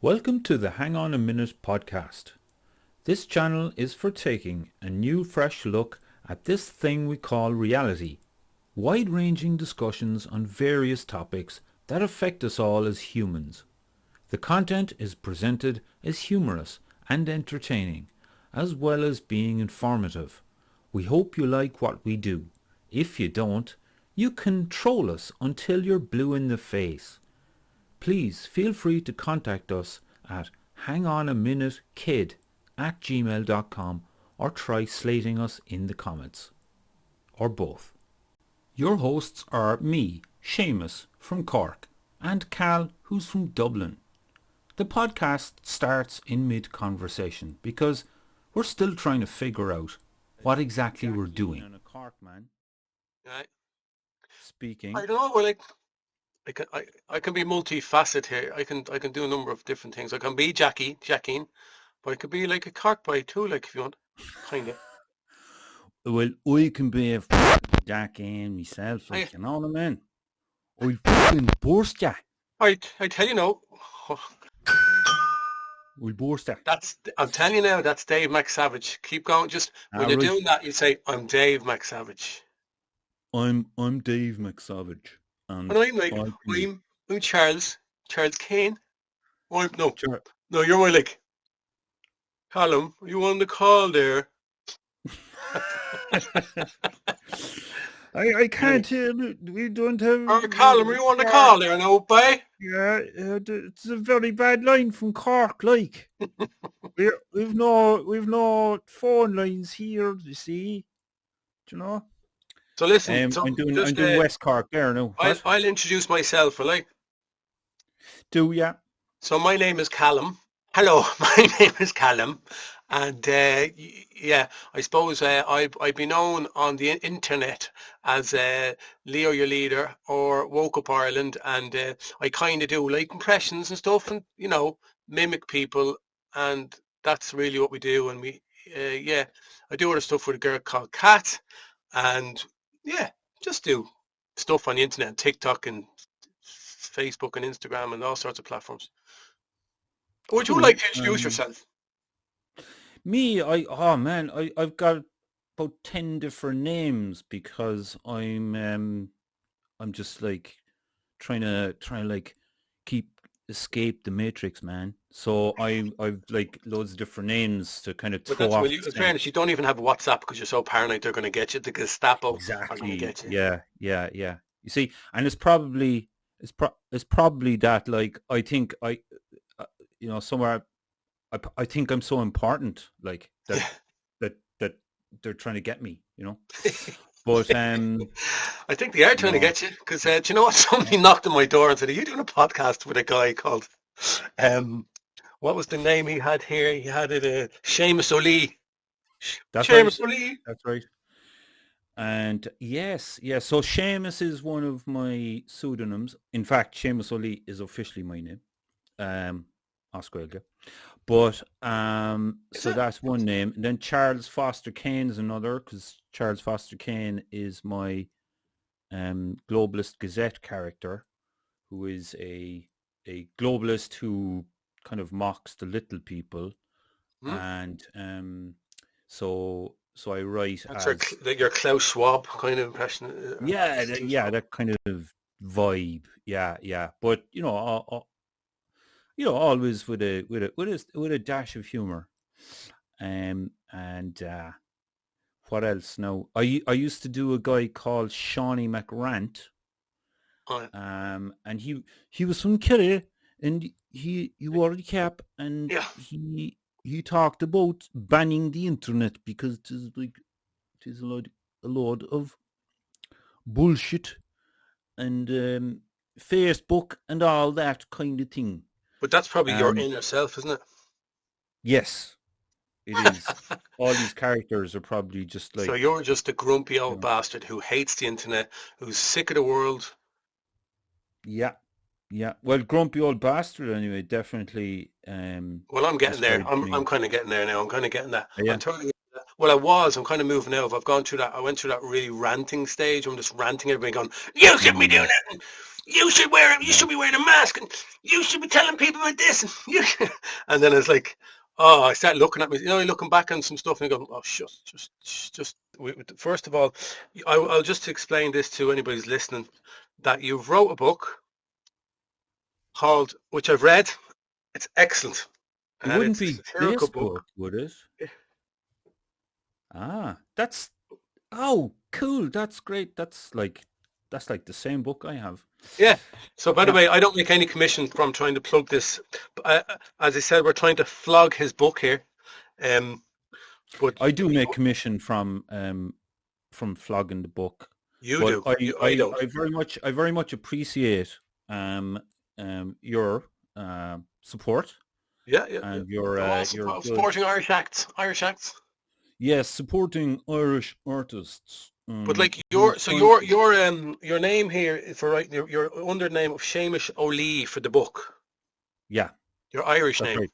Welcome to the Hang On a Minute podcast. This channel is for taking a new fresh look at this thing we call reality. Wide-ranging discussions on various topics that affect us all as humans. The content is presented as humorous and entertaining, as well as being informative. We hope you like what we do. If you don't, you can troll us until you're blue in the face. Please feel free to contact us at hangonaminute@gmail.com or try slating us in the comments. Or both. Your hosts are me, Séamus, from Cork, and Cal, who's from Dublin. The podcast starts in mid-conversation because we're still trying to figure out what exactly we're doing. A Cork man. Right. Speaking. I don't know. Well, I can be multifaceted here. I can do a number of different things. I can be Jackie, but I could be like a Cork boy too, like if you want, kind of. Well, I can be a Jackie myself, like, you know what I mean? I'll fucking burst ya. I tell you now. We'll burst ya. I'm telling you now. That's Dave McSavage. Keep going. Just when you're doing that, you say, "I'm Dave McSavage." I'm Dave McSavage. And I'm like, I'm Charles Kane. No, you're more like, Callum, you on the call there? I can't hear. We don't have. Oh, Callum, you on the call there now, boy? Yeah, it's a very bad line from Cork. Like, we've no phone lines here. You see, do you know? So listen, I'm doing West Cork there now. I'll introduce myself, will I? Do ya? So my name is Callum. Hello, my name is Callum, and yeah, I suppose I've been known on the internet as Leo Your Leader or Woke Up Ireland, and I kind of do like impressions and stuff, and mimic people, and that's really what we do. And we I do other stuff with a girl called Kat, and yeah, just do stuff on the internet, TikTok and Facebook and Instagram and all sorts of platforms. Would you like to introduce yourself? Me, I've got about 10 different names because I'm just like trying to like escape the Matrix, man. So I've like loads of different names to kind of throw off. In fairness, you don't even have a WhatsApp because you're so paranoid they're going to get you. The Gestapo are going to get you. Yeah. You see, and it's probably that, like, I think somewhere I think I'm so important, like that they're trying to get me, But I think they are trying to get you because do you know what? Somebody knocked on my door and said, "Are you doing a podcast with a guy called what was the name he had here? He had it Séamus Ó'Laoi." Séamus Ó'Laoi. That's right. And yes. So Séamus is one of my pseudonyms. In fact, Séamus Ó'Laoi is officially my name. Oscar. But so that's one name. And then Charles Foster Kane is another, because Charles Foster Kane is my Globalist Gazette character, who is a globalist who kind of mocks the little people. And so I write that's like your Klaus Schwab kind of impression. That kind of vibe. Yeah. But always with a dash of humor. And what else now? I used to do a guy called Shawnee McRant. And he was from Kerry, and he wore the cap, and he talked about banning the internet because it is a lot of bullshit and Facebook and all that kind of thing. But that's probably your inner self, isn't it? Yes, it is. All these characters are probably just like... So you're just a grumpy old bastard who hates the internet, who's sick of the world. Yeah. Well, grumpy old bastard anyway, definitely. Well, I'm getting there. I'm kind of getting there now. I'm kind of getting that. Yeah. I'm turning into that. Well, I was. I'm kind of moving out. I've gone through that. I went through that really ranting stage. I'm just ranting everybody, going, "You shouldn't be doing Mm, that. And you should wear it. You yeah. should be wearing a mask, and you should be telling people about this." And and then it's like, oh, I start looking at me. Looking back on some stuff and you go, "Oh, shut, just." First of all, I'll just explain this to anybody who's listening, that you've wrote a book called, which I've read. It's excellent, It and wouldn't it's a be satirical this book. book, would it? That's oh cool. That's great. That's like the same book I have. Yeah. So, by the Yeah. way, I don't make any commission from trying to plug this. As I said, we're trying to flog his book here. Um, but I do make commission from flogging the book, you but do. I, I I, don't. I very much appreciate your support Yeah, yeah, yeah. and I'm all your good, supporting Irish acts. Irish acts. yes, supporting Irish artists. But like Who's trying to, your name here for right your under name of Séamus Ó'Laoi for the book. yeah, Your Irish that's name. right.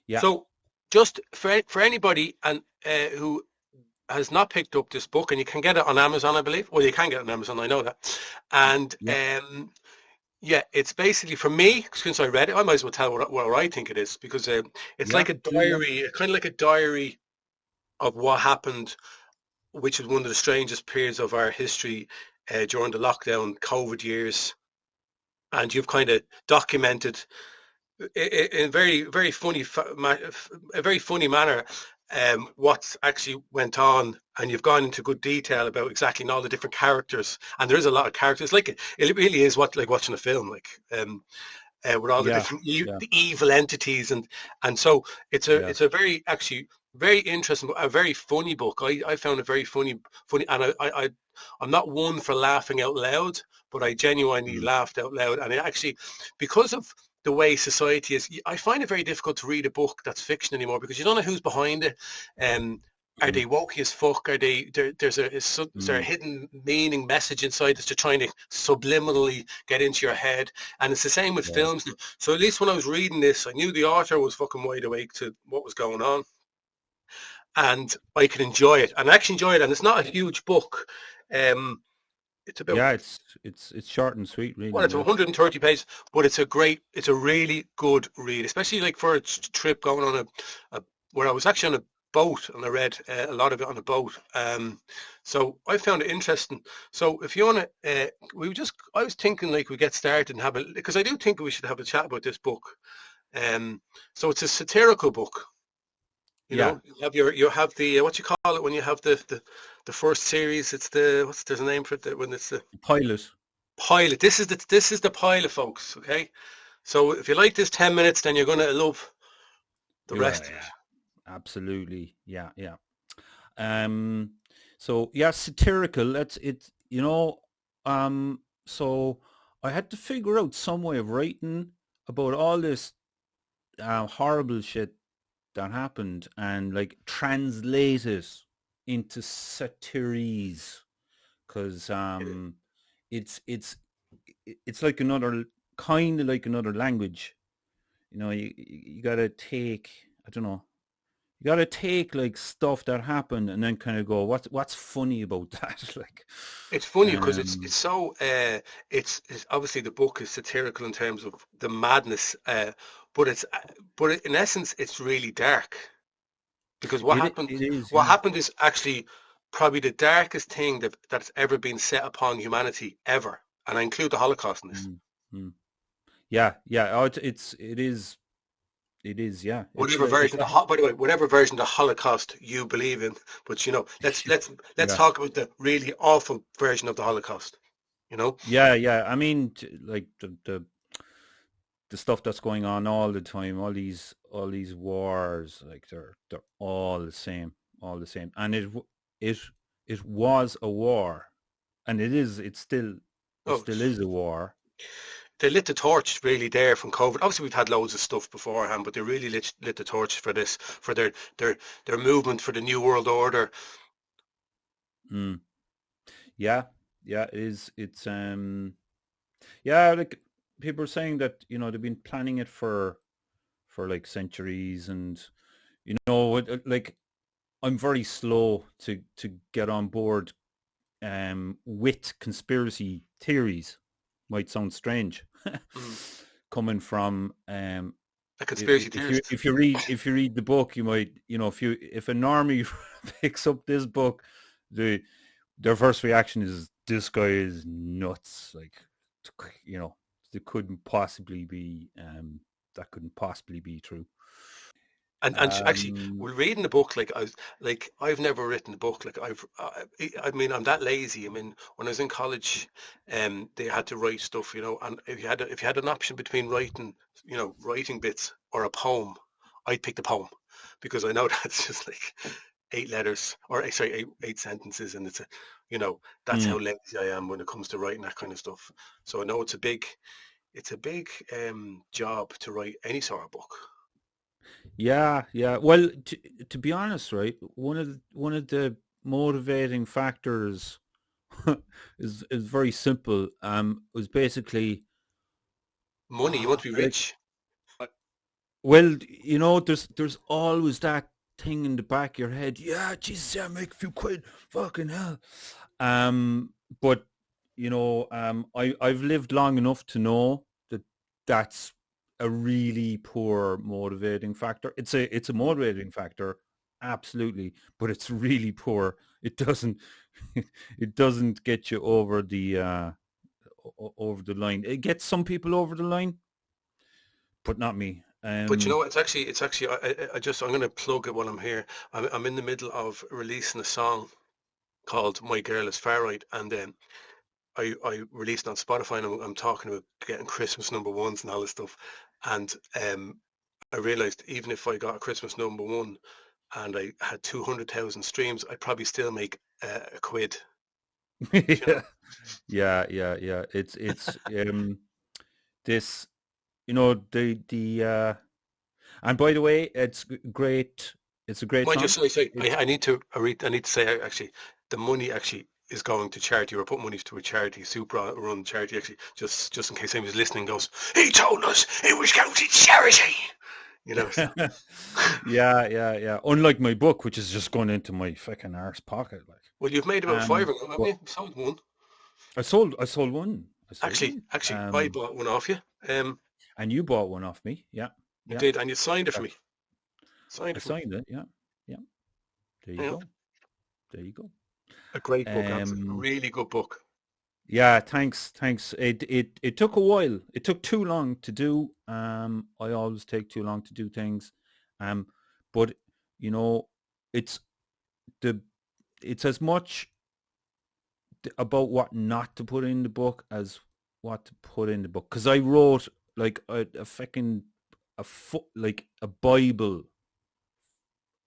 Yeah, So just for anybody and who has not picked up this book, and you can get it on Amazon, I believe. Well, you can get it on Amazon, I know that. And yeah, yeah, it's basically, for me, since I read it, I might as well tell what I think it is, because it's yeah, like a yeah, diary, kind of like a diary of what happened, which is one of the strangest periods of our history during the lockdown COVID years. And you've kind of documented in very very funny a very funny manner what actually went on, and you've gone into good detail about exactly all the different characters, and there is a lot of characters. Like it really is like watching a film, like with all the yeah, different yeah, the evil entities, and so it's a yes. very actually very interesting, a very funny book. I found it very funny, and I'm not one for laughing out loud, but I genuinely Mm, laughed out loud, and it actually, because of the way society is, I find it very difficult to read a book that's fiction anymore, because you don't know who's behind it. Are mm, they woke as fuck? Are they is there a mm, hidden meaning message inside that they're trying to subliminally get into your head? And it's the same with yeah. films now. So at least when I was reading this, I knew the author was fucking wide awake to what was going on, and I could enjoy it. And I actually enjoy it. And it's not a huge book. It's about, Yeah, it's short and sweet, well, really. it's Yeah. 130 pages, but it's a really good read, especially like for a trip going on where I was actually on a boat, and I read a lot of it on a boat. So I found it interesting. So if you want to, I was thinking like we get started and have because I do think we should have a chat about this book. Um, so it's a satirical book. Yeah. You have the what you call it when you have the first series. It's there's a name for it, when it's the Pilot. pilot. This is the pilot, folks. Okay, so if you like this 10 minutes, then you're gonna love the Yeah, rest of it. yeah. Absolutely. Yeah, yeah. Um, so yeah, satirical. That's it. So I had to figure out some way of writing about all this horrible shit that happened and like translate it into satiries, because it's like another kind of like another language. You gotta take, I don't know, you gotta take like stuff that happened and then kind of go, what's funny about that? Like, It's funny because it's um, so it's obviously the book is satirical in terms of the madness, but in essence it's really dark, because it is, what yeah. happened is actually probably the darkest thing that's ever been set upon humanity ever, and I include the Holocaust in this. Mm, mm. Yeah, yeah. Oh, it is, yeah. It's Whatever like it's version a, by the way, whatever version of the Holocaust you believe in, but let's yeah, talk about the really awful version of the Holocaust. You know, yeah, yeah. I mean, like the stuff that's going on all the time, all these wars, like they're all the same, all the same. And it it was a war, and it oh, still is a war. they lit the torch really there from COVID. Obviously, we've had loads of stuff beforehand, but they really lit the torch for this, for their movement for the New World Order. Mm. Yeah, yeah. It is. It's yeah. Like people are saying that they've been planning it for like centuries, and like I'm very slow to get on board with conspiracy theories. Might sound strange Mm. coming from A conspiracy theorist. if you read the book, you might, if an army picks up this book, the their first reaction is, this guy is nuts. Like, you know, it couldn't possibly be that couldn't possibly be true. And actually, Um, we're reading the book. I've never written a book. I mean, I'm that lazy. I mean, when I was in college, they had to write stuff, and if you had an option between writing, writing bits or a poem, I'd pick the poem because I know that's just like 8 letters, or sorry, eight sentences, and that's how mm, lazy I am when it comes to writing that kind of stuff. So I know it's a big job to write any sort of book. yeah, yeah. Well, to be honest, right, one of the motivating factors is very simple. Was basically Money, you want to be like, rich. well, there's always that thing in the back of your head. Yeah, Jesus, yeah, make a few quid, fucking hell. But I've lived long enough to know that that's a really poor motivating factor. It's a motivating factor, absolutely, but it's really poor. It doesn't it doesn't get you over the over the line. It gets some people over the line, but not me. But you know what? It's actually. I'm going to plug it while I'm here. I'm in the middle of releasing a song called "My Girl Is Far Right," and then I released it on Spotify, and I'm talking about getting Christmas number ones and all this stuff. And I realized even if I got a Christmas number one and I had 200,000 streams, I'd probably still make a quid. You know, Yeah, yeah, yeah, yeah. It's this, and by the way, it's great. It's a great mind you, song. sorry, It's I need to say actually, the money actually is going to charity. We're putting money to a charity, super run charity. Actually, just in case anyone's listening, goes, he told us it was going to charity. So yeah, yeah, yeah. Unlike my book, which is just going into my fucking arse pocket, like. well, you've made about five of them, haven't But you? Sold one. I sold one. I sold Actually, one. actually, I bought one off you. And you bought one off me. Yeah, You yeah. did, and you signed it for That, me. Signed I it for me. signed it. Yeah, yeah. There you You know, go. There you go. a great book, absolutely, Um, really good book. Yeah, thanks, thanks. It took a while. It took too long to do. I always take too long to do things. Um, but you know, it's the it's as much about what not to put in the book as what to put in the book. Because I wrote like a fucking like a Bible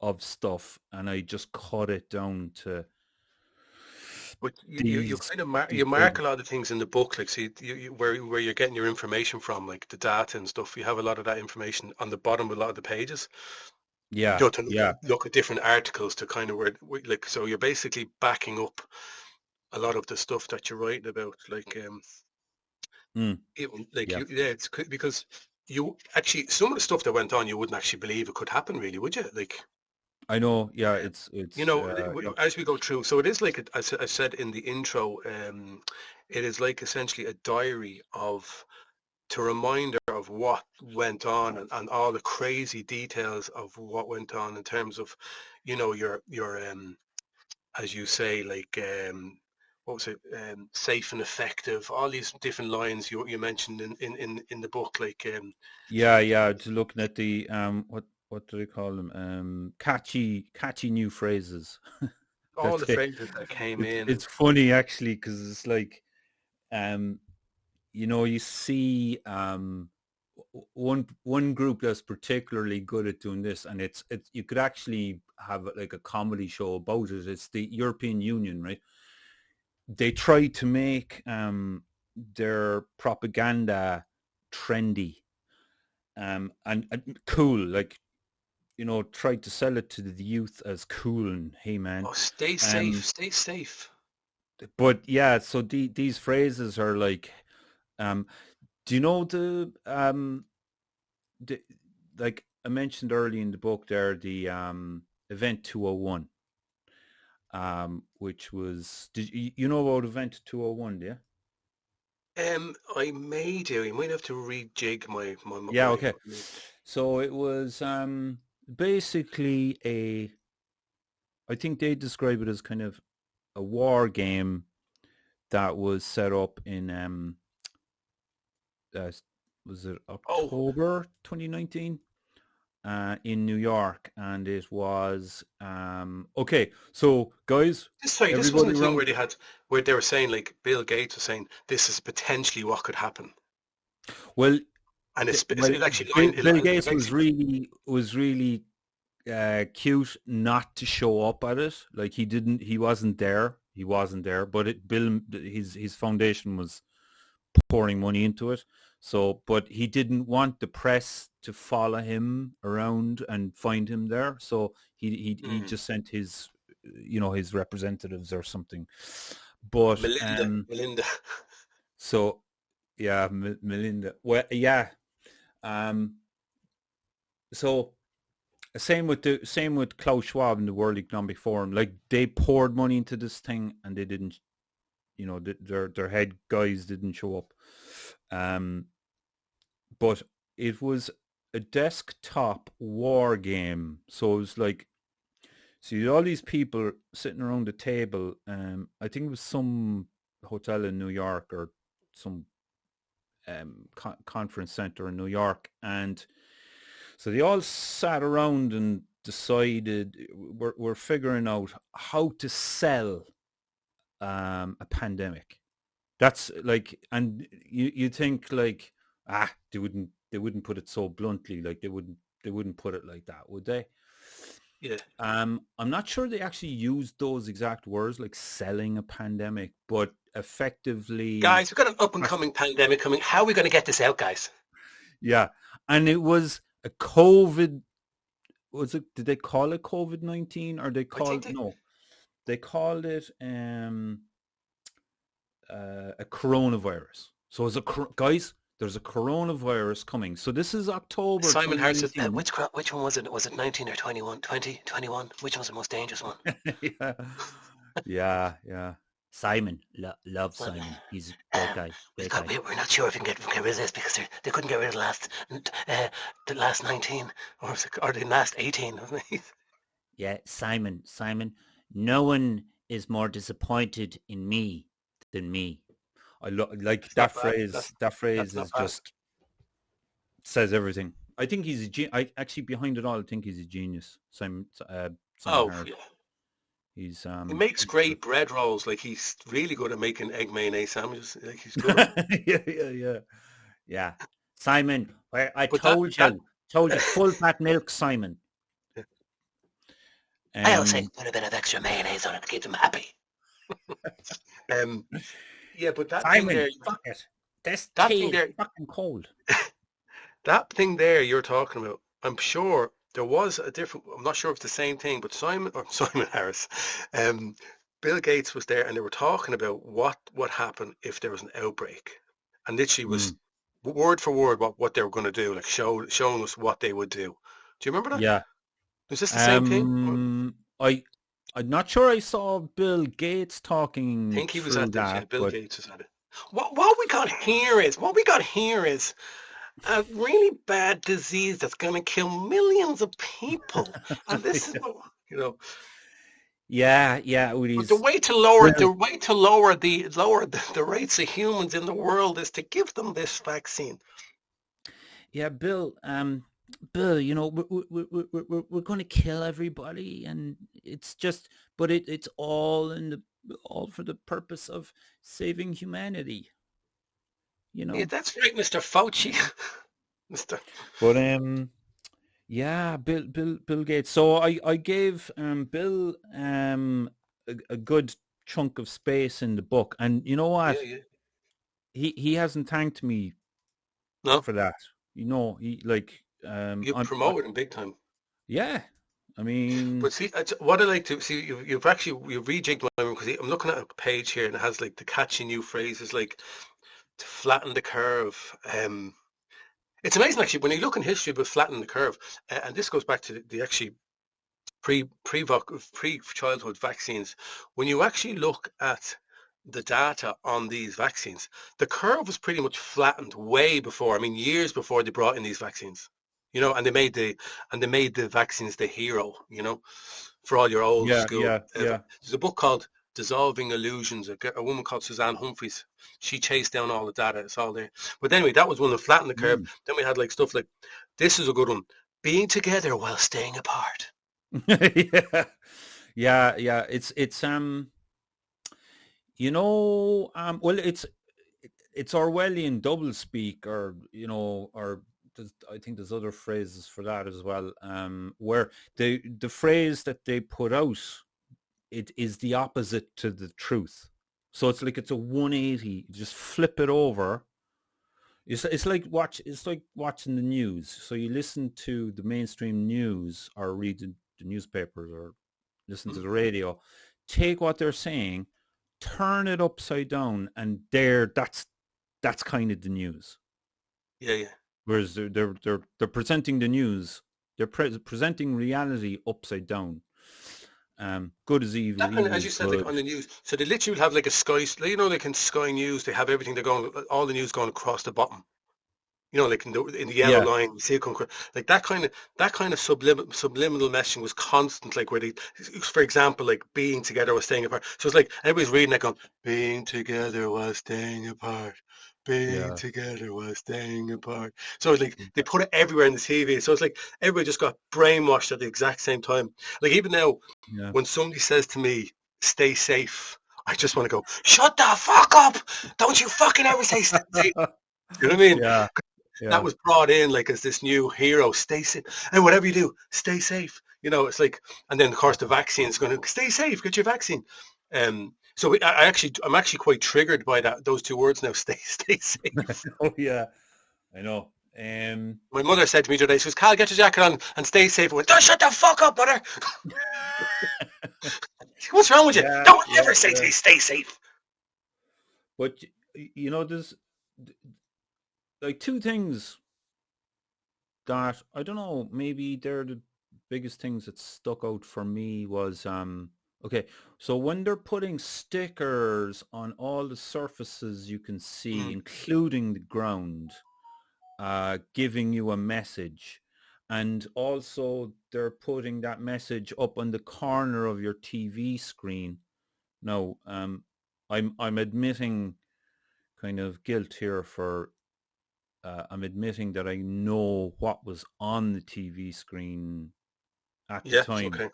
of stuff, and I just cut it down to But you these kind of these you mark big. a lot of things in the book, like see where you're getting your information from, like the data and stuff. You have a lot of that information on the bottom of a lot of the pages. Yeah, To yeah. look at different articles to kind of like so you're basically backing up a lot of the stuff that you're writing about, like Mm, yeah. yeah, because you actually some of the stuff that went on you wouldn't actually believe it could happen, really, would you? Like I know. Yeah, it's as we go through, so it is like as I said in the intro, it is like essentially a diary of to reminder of what went on and all the crazy details of what went on in terms of, your as you say, like what was it, safe and effective, all these different lines you mentioned in the book, like yeah, yeah. Just looking at the what do they call them? Catchy new phrases. all That the phrases that came in. it's funny actually because it's like um you see one group that's particularly good at doing this, and it's you could actually have like a comedy show about it. It's the European Union, right? They try to make their propaganda trendy, and cool, like, try to sell it to the youth as cool and hey man. Oh, stay safe, Um, stay safe. but yeah, so these phrases are like, um, do you know the like I mentioned early in the book there, the Event 201, which was, did you know about Event 201, do you? I may do. You might have to rejig my Yeah, brain. okay. So it was basically I think they describe it as kind of a war game that was set up in uh, was it Oh, October 2019 in New York, and it was okay. So guys, sorry, this wasn't everybody the thing around. where they were saying like Bill Gates was saying this is potentially what could happen, Well, and well, it actually Bill it Gates basically was really cute not to show up at it. Like he wasn't there. He wasn't there. But his foundation was pouring money into it. So, but he didn't want the press to follow him around and find him there. So he mm, just sent his representatives or something. But Melinda. so yeah, Melinda. Well, yeah. Um, so same with Klaus Schwab and the World Economic Forum. Like they poured money into this thing and they didn't, their head guys didn't show up. But it was a desktop war game. So it was like, so you had all these people sitting around the table. I think it was some hotel in New York or some conference center in New York. And so they all sat around and decided we're figuring out how to sell a pandemic. That's like, and you think like, they wouldn't put it so bluntly, like they wouldn't put it like that, would they? Yeah, I'm not sure they actually used those exact words, like selling a pandemic, but effectively, guys, we've got an up and coming pandemic coming. How are we going to get this out, guys? yeah. And it was a COVID. Was it? Did they call it COVID-19 or they I think called no? They called it a coronavirus. So as guys, there's a coronavirus coming. So this is October Simon Harris said, 2019. which one was it? Was it 19 or 21? 20, 21? Which one was the most dangerous one? Yeah, yeah, yeah. Simon, love Well, Simon. He's a great guy, great guy. we're not sure if we can get rid of this because they couldn't get rid of the last 19 or the last 18, wasn't it? Yeah, Simon. No one is more disappointed in me than me. Like It's that not bad. phrase. That phrase That's not is bad. just says everything. I think I actually behind it all. I think he's a genius. Simon Oh, Harris. yeah. He's He makes he's great bread rolls. Like he's really good at making egg mayonnaise sandwiches. Like he's good at it. yeah. Yeah. Simon, I But told you, full fat milk, Simon. I always say Um, put a bit of extra mayonnaise on it to keep them happy. Um, yeah, but Simon, fuck it. This that tea thing is there, fucking cold. that thing there you're talking about, I'm sure there was a different. I'm not sure if it's the same thing, but Simon Harris, um, Bill Gates was there, and they were talking about what would happen if there was an outbreak, and literally was Mm, word for word what they were going to do, like showing us what they would do. Do you remember that? yeah. Was this the same thing? I I I'm not sure I saw Bill Gates talking think he was through at this. Yeah, that, Bill but Gates was at it. What we got here is a really bad disease that's going to kill millions of people, and this is what you know. yeah, with But the his way to lower Bill, the rates of humans in the world is to give them this vaccine. yeah, Bill, we're going to kill everybody, and it's just, but it's all for the purpose of saving humanity, you Yeah, know. that's right, Mr. Fauci. Mr. But yeah, Bill Gates. So I gave Bill a good chunk of space in the book, and you know what? Yeah, yeah. He hasn't thanked me No, for that. He like you promote it in big time. yeah. I mean, But see, what I like to see, you've rejigged my room because I'm looking at a page here and it has like the catchy new phrases like to flatten the curve. It's amazing actually when you look in history about flattening the curve, and this goes back to the actually pre-childhood vaccines, when you actually look at the data on these vaccines, the curve was pretty much flattened way before. I mean, years before they brought in these vaccines. And they made the vaccines the hero. For all your old Yeah, school. yeah, yeah. There's a book called Dissolving Illusions. A woman called Suzanne Humphreys. She chased down all the data. It's all there. But anyway, that was one that flattened the curve. Mm. Then we had like stuff like, this is a good one. Being together while staying apart. Yeah, yeah, yeah. Well, it's Orwellian double speak, or I think there's other phrases for that as well. Where the phrase that they put out, it is the opposite to the truth. So it's like it's a 180. Just flip it over. It's like watching the news. So you listen to the mainstream news or read the newspapers or listen to Mm. the radio. Take what they're saying, turn it upside down, and that's kind of the news. Yeah, yeah. Whereas they're presenting the news, they're presenting reality upside down. Good is evil, That kind of, evil as is you said, like good. on the news. So they literally would have like a Sky, like in Sky News, they have everything. They're going, all the news going across the bottom. Like in the yellow Yeah, line, you see it come like that kind of subliminal messaging was constant. Like where they, for example, like being together or staying apart. So it's like everybody's reading that going, being together while staying apart, being yeah, together while staying apart. So it's like they put it everywhere in the TV. So it's like everybody just got brainwashed at the exact same time. Like even now, yeah, when somebody says to me, "Stay safe," I just want to go, "Shut the fuck up! Don't you fucking ever say stay safe." You know what I mean? yeah, That yeah. was brought in like as this new hero. Stay safe, and whatever you do, stay safe. It's like, and then of course the vaccine is going to stay safe. Get your vaccine. So I'm actually quite triggered by those two words now. Stay safe. Oh yeah, I know. My mother said to me today, she goes, "Carl, get your jacket on and stay safe." I went, "Don't shut the fuck up, mother." What's wrong with you? Yeah, Don't yeah, ever say to yeah. me, "Stay safe." But there's like two things that I don't know. Maybe they're the biggest things that stuck out for me was okay. So when they're putting stickers on all the surfaces you can see, Mm. including the ground, giving you a message, and also they're putting that message up on the corner of your TV screen. Now, I'm admitting kind of guilt here for I'm admitting that I know what was on the TV screen at the Yeah, it's time. okay.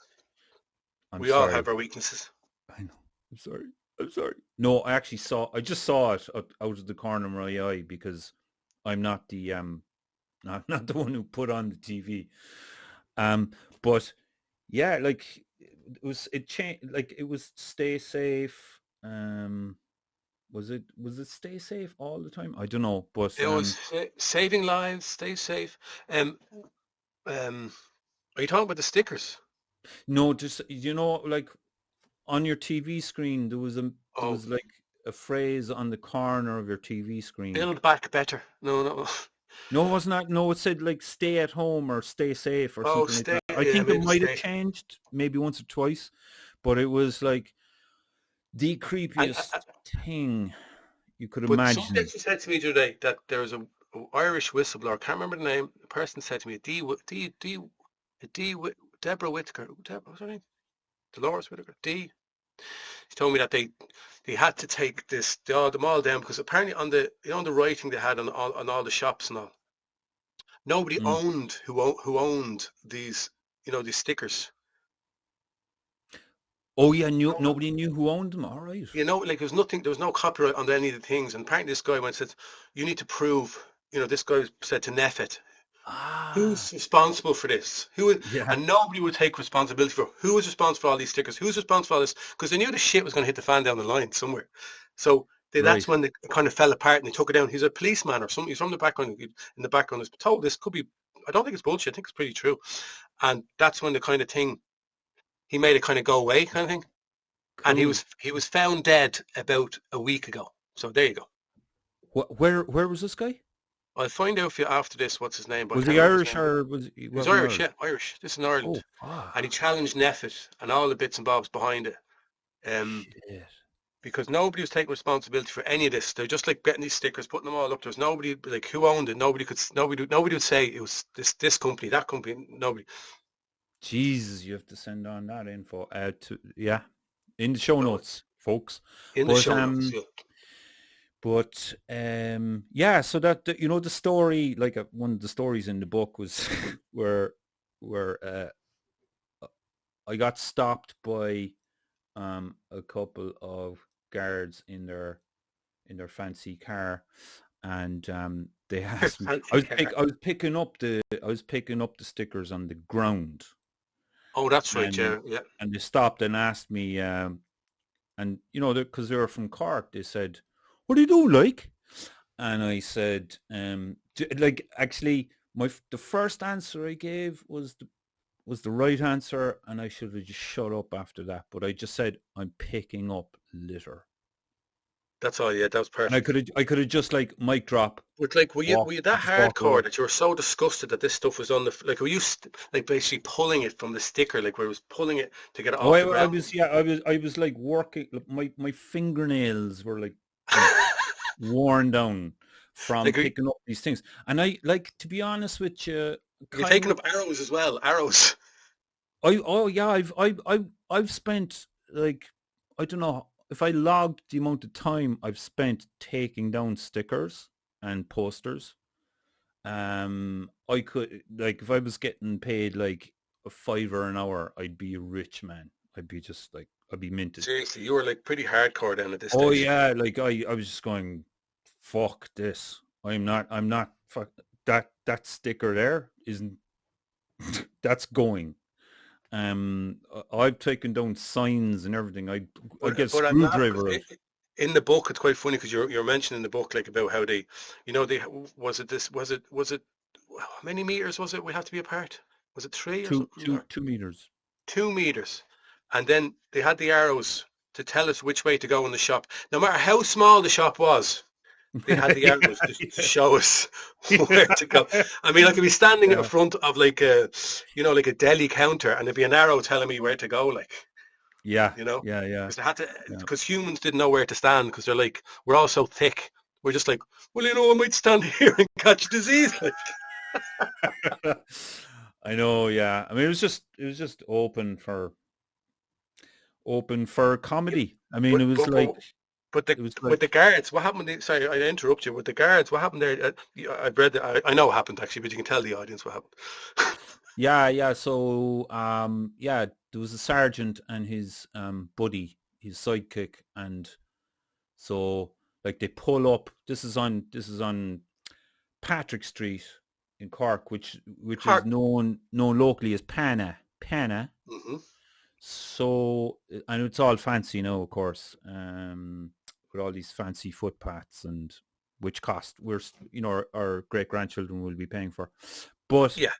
I'm We all sorry. have our weaknesses. I know. I'm sorry. I'm sorry. No, I just saw it out of the corner of my eye because I'm not the not the one who put on the TV. But yeah, like it changed. Like it was stay safe. Was it stay safe all the time? I don't know, but It was saving lives. Stay safe. Um, um, are you talking about the stickers? no, just like on your TV screen there Oh, was like a phrase on the corner of your TV screen. build back better. No, no. No, it wasn't that. No, it said like stay at home or stay safe or Oh, something like stay. that. I Yeah, think it maybe might have stay. changed maybe once or twice, but it was like the And creepiest thing you could but somebody imagine. actually said to me today that there was a Irish whistleblower. I can't remember the name. The person said to me, Deborah Whitaker. What's her name? Dolores Whitaker. She told me that they had to take them all down because apparently on the writing they had on all the shops and all, nobody Mm. owned who owned these stickers. Oh yeah, nobody knew who owned them. All right. Like there was no copyright on any of the things. And apparently this guy went and said, you need to prove, this guy said to Neffet, Ah, who's responsible for this? yeah, And nobody would take responsibility for who was responsible for all these stickers, who's responsible for all this, because they knew the shit was going to hit the fan down the line somewhere. So that's right. when they kind of fell apart and they took it down. He's a policeman or something. He's from the background. In the background, is told this could be. I don't think it's bullshit. I think it's pretty true. And that's when the kind of thing he made it kind of go away, kind of thing. And he Cool. was he was found dead about a week ago. So there you go. Where was this guy? I'll find out for you after this what's his name, but I Was can't he remember his Irish name. or was he He was wasn't Irish, Irish? yeah, Irish. This is in Ireland. Oh, And he challenged Neffet and all the bits and bobs behind it. Um, shit. because nobody was taking responsibility for any of this. They're just like getting these stickers, putting them all up. There's nobody like who owned it. Nobody would say it was this company, that company. Nobody. Jesus, you have to send on that info to yeah in the show So notes, folks. in the But show notes, yeah. yeah, so that you know the story, like one of the stories in the book was where I got stopped by a couple of guards in their fancy car, and they asked me. Fancy car. I was picking up the stickers on the ground, Oh, that's right. and Yeah, yeah. they stopped and asked me, and you know, because they were from Cork, they said, "What do you do, like?" And I said, like actually, the first answer I gave was the right answer, and I should have just shut up after that. But I just said, "I'm picking up litter." That's all. Yeah, that was And perfect. I could have just like mic drop, But like, were you that just walk away. hardcore that you were so disgusted that this stuff was on the like? Were you like basically pulling it from the sticker, like where it was pulling it to get it Oh, off the I ground? was, yeah, I was like working. My fingernails were like worn down from Like, picking up these things. And I like, to be honest with you, you're kind taking of, up arrows as well. Arrows. oh yeah, I've spent like, I don't know if I logged the amount of time I've spent taking down stickers and posters. I could, like, if I was getting paid like a fiver an hour, I'd be a rich man. I'd be just like, I'd be minted. Seriously, you were like pretty hardcore then at this Oh stage. yeah, like I was just going, fuck this. I'm not fuck that sticker there isn't that's going. I've taken down signs and everything. I get a But I'm not because screwdriver out. in the book it's quite funny because you're mentioning in the book like about how they, they was it how many meters was it we have to be apart? Was it three or something or 2 meters. 2 meters? And then they had the arrows to tell us which way to go in the shop. No matter how small the shop was, they had the Yeah, arrows to show us where yeah, to go. I mean, I could be standing at the yeah, front of like like a deli counter, and there'd be an arrow telling me where to go, like, yeah, you know, yeah, yeah, because they had to, yeah. because humans didn't know where to stand because they're like, we're all so thick. We're just like, well, I might stand here and catch disease. Like, I know, yeah. I mean, it was just open for yeah, comedy. I mean, but but but but the it was with the like guards, what happened? Sorry, I interrupt you. With the guards, what happened there? I've read that. I know what happened actually, but you can tell the audience what happened. yeah, yeah. So, yeah, there was a sergeant and his buddy, his sidekick, and so like they pull up. This is on Patrick Street in Cork, which is Heart. known locally as Pana. Hmm. So, and it's all fancy now, of course, with all these fancy footpaths and which cost our great grandchildren will be paying for, but Yeah.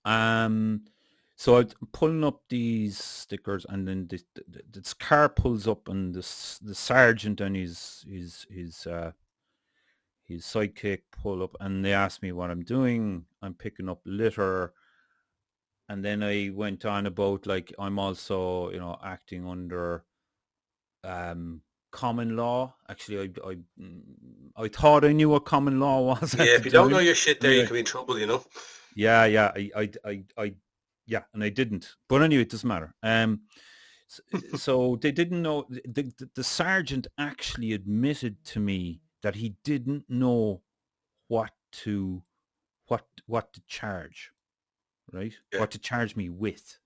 Um, so I'm pulling up these stickers, and then this car pulls up, and the sergeant and his sidekick pull up, and they ask me what I'm doing. I'm picking up litter, and then I went on about like I'm also acting under um common law. Actually, I thought I knew what common law was at Yeah. the If you don't know time. your shit there, you Anyway, could be in trouble, you know? yeah, yeah, yeah, and I didn't. But anyway, it doesn't matter. So they didn't know. The sergeant actually admitted to me that he didn't know what to what to charge, right? Yeah. What to charge me with.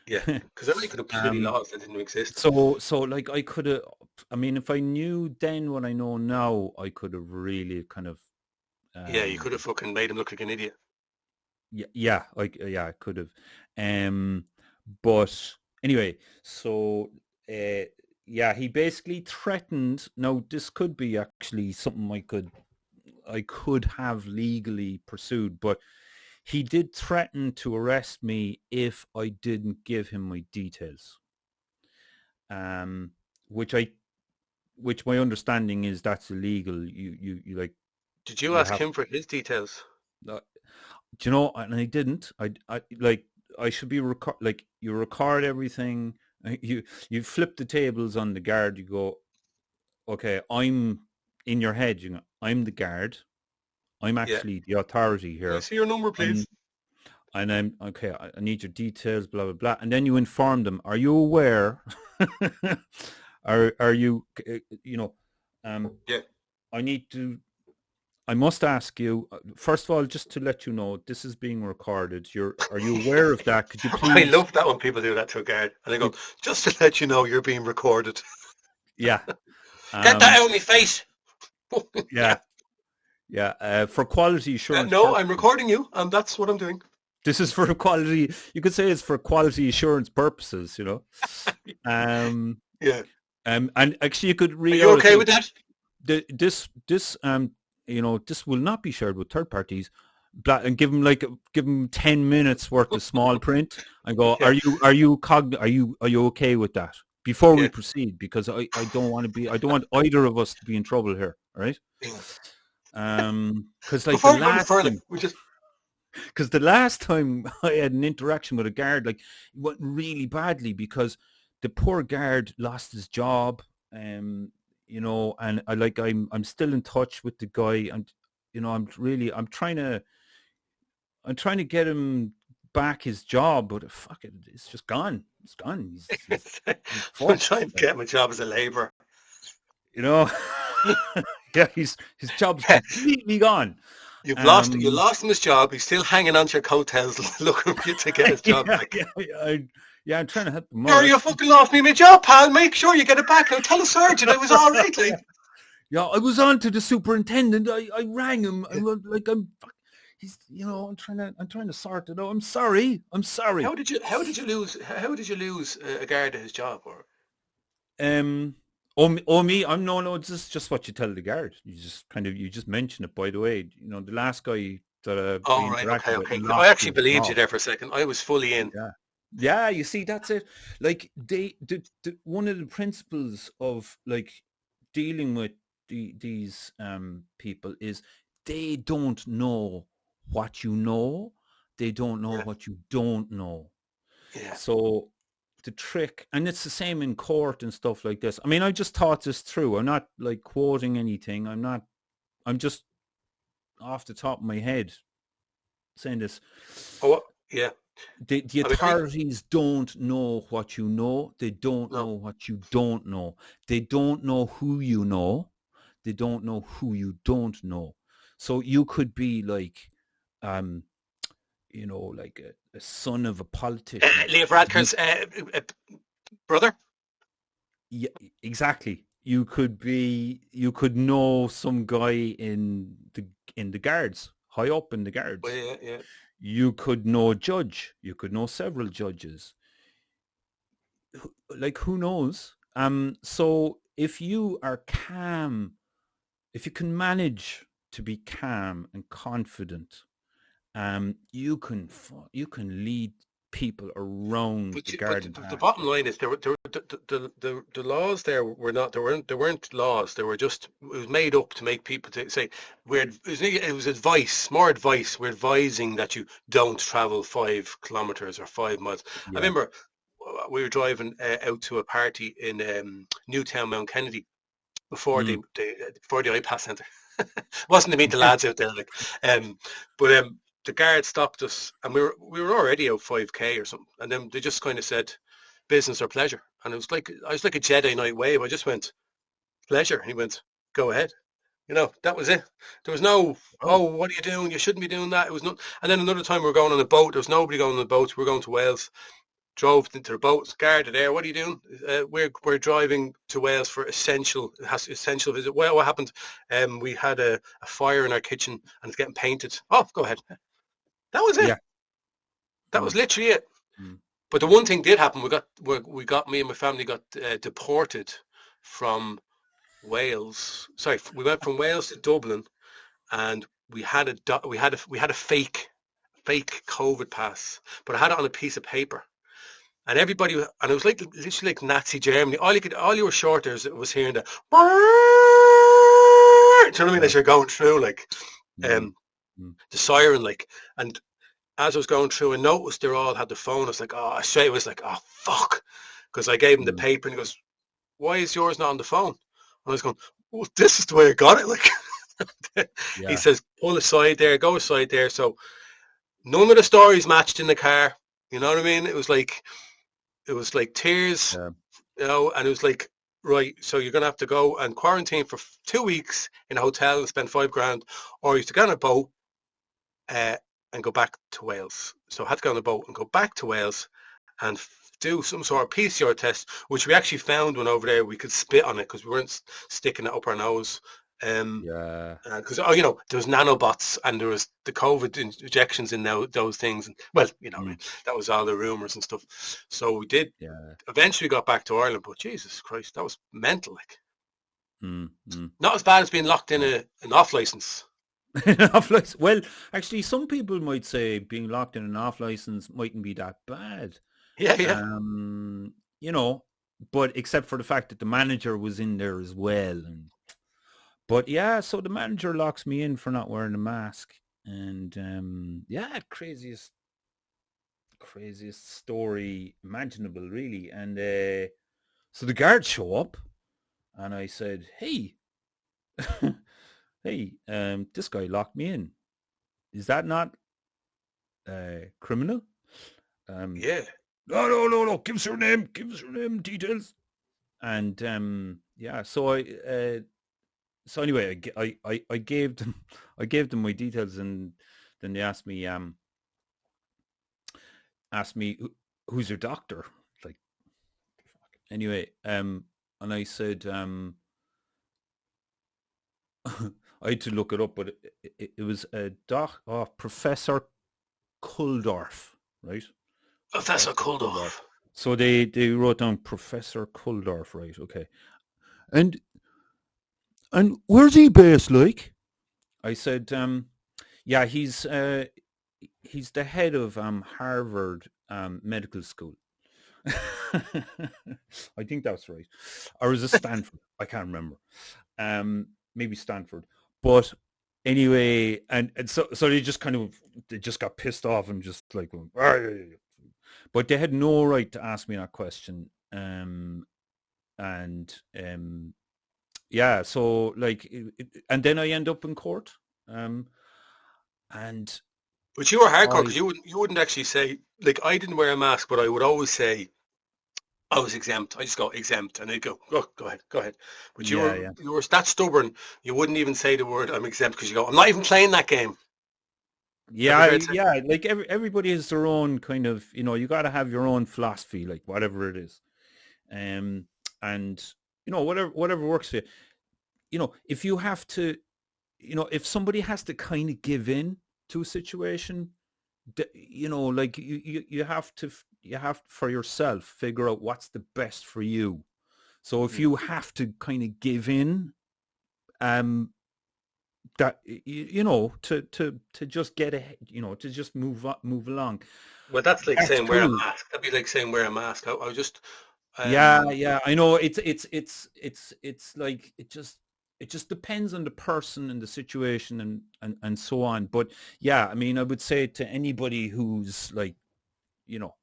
Yeah. Because they're making up silly um. laws that didn't exist. So like I could have. I mean, if I knew then what I know now, I could have really kind of Yeah, you um could have fucking made him look like an idiot. yeah, yeah, like yeah, I could have. Um, but anyway, so yeah, he basically threatened. Now, this could be actually something I could have legally pursued, but he did threaten to arrest me if I didn't give him my details. Um, which my understanding is that's illegal. You like Did you You ask have, him for his details? do you know? And I didn't. I like. I should be like you record everything. You flip the tables on the guard. You go, okay. I'm in your head. You know, I'm the guard. I'm Yeah. actually the authority Can I here. see your number, I'm please? and I'm okay. I need your details. Blah blah blah. And then you inform them. Are you aware? Are you? You know. Yeah. I need to. I must ask you, first of all, just to let you know, this is being recorded. Are you aware of that? Could you I please, love that when people do that to a guard. And they go, you, just to let you know you're being recorded. yeah, Get that um, out of my face. yeah, yeah, for quality assurance No, I'm purposes. recording you, and that's what I'm doing. This is for quality, you could say it's for quality assurance purposes, you know. Um, Yeah. and actually you could Are read you out a okay thing. with that? This, you know, this will not be shared with third parties. And give them 10 minutes worth of small print and go, Yeah. are you okay with that before we Yeah. proceed? Because I don't want to be, I don't want either of us to be in trouble here. All right. Yeah. Cause like Before we go any further, we just the last time I had an interaction with a guard, like it went really badly because the poor guard lost his job. You know, and I'm still in touch with the guy, and you know, I'm trying to get him back his job, but fuck it, it's just gone. It's gone. He's I'm fucked. trying to Like, get my job as a labourer. you know, yeah, his job's completely gone. You Um, lost him his job. He's still hanging on to your coattails, looking for you to get his job yeah, back. yeah, yeah, I'm trying to help him out. Sure, you fucking lost me my job, pal. Make sure you get it back. Now tell the sergeant I was all right. Like, Yeah, I was on to the superintendent. I rang him. yeah. He's, you know, I'm trying to sort it out. I'm sorry. I'm sorry. How did you lose a guard at his job? Or Um, me, I'm no, this is just what you tell the guard. You just mention it, by the way. You know, the last guy that I oh right, interacted okay, with okay. I lost actually his believed you job. there for a second. I was fully in. Yeah. Yeah, you see, that's it. Like one of the principles of like dealing with these people is they don't know what you know. They don't know Yeah, what you don't know. yeah. So the trick, and it's the same in court and stuff like this. I mean, I just thought this through. I'm not like quoting anything. I'm just off the top of my head saying this. Oh, yeah. The I agree. authorities don't know what you know. They don't No. know what you don't know. They don't know who you know. They don't know who you don't know. So you could be like, um, you know, like a son of a politician. Leo You, Varadkar's brother. yeah, exactly. You could know some guy in the guards, high up in the Well, guards. yeah, yeah. You could know a judge. You could know several judges. Like who knows? So if you are calm, if you can manage to be calm and confident, you can lead people around the garden The path. bottom line is the laws there were not there weren't laws. They were just it was made up to make people to say it was advice, more advice. We're advising that you don't travel 5 kilometers or 5 miles. I Yeah, remember we were driving out to a party in Newtown, Mount Kennedy before mm, before the iPass centre. Wasn't to meet the yeah, lads out there, like, but the guard stopped us, and we were already out 5k or something, and then they just kind of said, "Business or pleasure," and it was like I was like a Jedi Knight wave. I just went pleasure. He went, "Go ahead." You know, that was it. There was no, oh, oh, what are you doing? You shouldn't be doing that. It was not. And then another time we were going on a boat. There was nobody going on the boat. We were going to Wales. Drove into the boat, guarded there. What are you doing? We're driving to Wales for essential visit. Well, what happened? We had a fire in our kitchen and it's getting painted. Oh, go ahead. That was it. yeah, That was mm, literally it. mm. But the one thing did happen. We got me and my family got deported from Wales. Sorry, we went from Wales to Dublin, and we had a fake COVID pass, but I had it on a piece of paper. And everybody, and it was like literally like Nazi Germany. All you were short there was hearing the, you know what I mean? Yeah. As you're going through, like, Mm, mm, the siren, like, and as I was going through, I noticed they all had the phone. I was like, oh, straight was like, oh, fuck. Because I gave him the mm. paper and he goes, why is yours not on the phone? And I was going, well, this is the way I got it. Like, he Yeah. says, pull aside there, go aside there. So none of the stories matched in the car. You know what I mean? It was like tears, Yeah. you know, and it was like, right, so you're going to have to go and quarantine for 2 weeks in a hotel and spend 5 grand, or you have to get on a boat uh, and go back to Wales. So I had to go on a boat and go back to Wales and do some sort of PCR test, which we actually found when over there we could spit on it because we weren't sticking it up our nose. Yeah. Because you know, there was nanobots and there was the COVID injections in those things, and well, you know, Mm, that was all the rumors and stuff. So we did yeah. eventually got back to Ireland, but Jesus Christ, that was mental. Like, Mm, mm. not as bad as being locked in Yeah. an off license. Well, actually, some people might say being locked in an off license mightn't be that bad. Yeah, yeah. Um, you know, but except for the fact that the manager was in there as well. But yeah, so the manager locks me in for not wearing a mask. And yeah, craziest story imaginable, really. And so the guards show up and I said, hey, hey, this guy locked me in. Is that not criminal? Um, Yeah. no. Give us your name, details. And yeah, so so anyway, I gave them I gave them my details, and then they asked me who's your doctor. Like anyway, and I said I had to look it up, but it was a Professor Kuldorf, right? Professor Professor Kuldorf. Kuldorf. So they wrote down Professor Kuldorf, right? Okay. And where's he based, like? I said, yeah, he's the head of Harvard Medical School. I think that's right. Or is it Stanford? I can't remember. Maybe Stanford. But anyway, and so they just got pissed off and just like, "Ah, yeah, yeah, yeah." But they had no right to ask me that question. And yeah, so like, and then I end up in court. Um, and But you were hardcore I, because you wouldn't actually say, like, I didn't wear a mask, but I would always say I was exempt. I just go exempt, and they'd go, oh, go ahead. But yeah, yeah, you were that stubborn. You wouldn't even say the word I'm exempt because you go, I'm not even playing that game. That'd be yeah, fair to say. yeah. Like everybody has their own kind of, you got to have your own philosophy, like whatever it is. Um, and whatever works for you. If you have to, if somebody has to kind of give in to a situation, like you have to, you have for yourself figure out what's the best for you. So if Mm. you have to kind of give in, um, that to just get ahead, to just move along. Well, that's like That's saying wear a cool. mask. That'd be like saying wear a mask. I just, Yeah, um, yeah, I know. It's like it just depends on the person and the situation and so on. But yeah, I mean, I would say to anybody who's like, you know,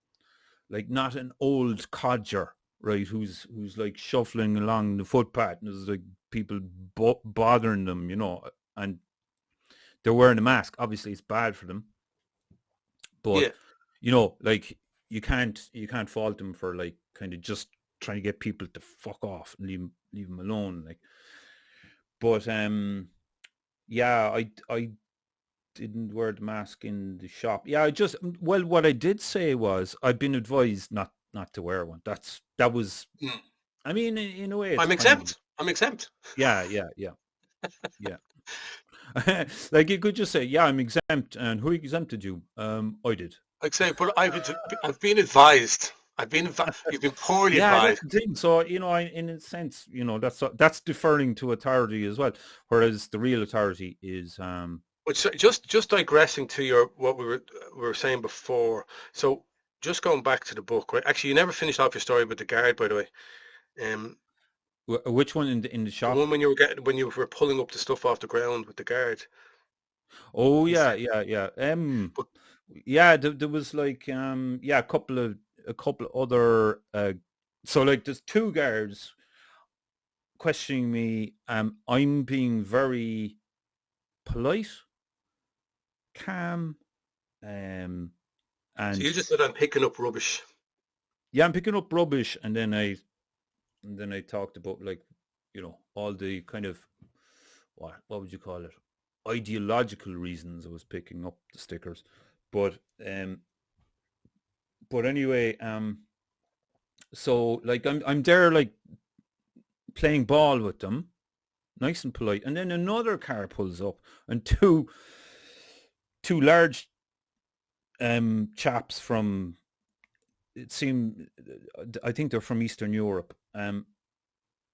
like not an old codger, right? Who's like shuffling along the footpath and there's like people bothering them, and they're wearing a mask. Obviously, it's bad for them, but yeah. like you can't fault them for like kind of just trying to get people to fuck off and leave them alone. Like, but yeah, I didn't wear the mask in the shop. Yeah, well, what I did say was I've been advised not to wear one. That was. Mm. I mean, in a way, it's I'm kind of. exempt. I'm exempt. Yeah, yeah. Like you could just say, yeah, I'm exempt, and who exempted you? I did. I'd say, but I've been advised. You've been poorly Yeah, that's advised. the thing. So, in a sense, that's deferring to authority as well. Whereas the real authority is, Which just digressing to what we were saying before. So just going back to the book, right? Actually, you never finished off your story with the guard, by the way. Um, Which one in the The shop? one when you were pulling up the stuff off the ground with the guard. Oh He yeah, said, yeah, yeah. but Yeah, there was like yeah, a couple of other so like there's two guards questioning me. I'm being very polite, calm, um, so you and just said I'm picking up rubbish. yeah, I'm picking up rubbish, and then I talked about like all the kind of what would you call it, ideological reasons I was picking up the stickers, but um, but anyway, so like I'm there like playing ball with them, nice and polite, and then another car pulls up, and two large chaps from it seemed I think they're from Eastern Europe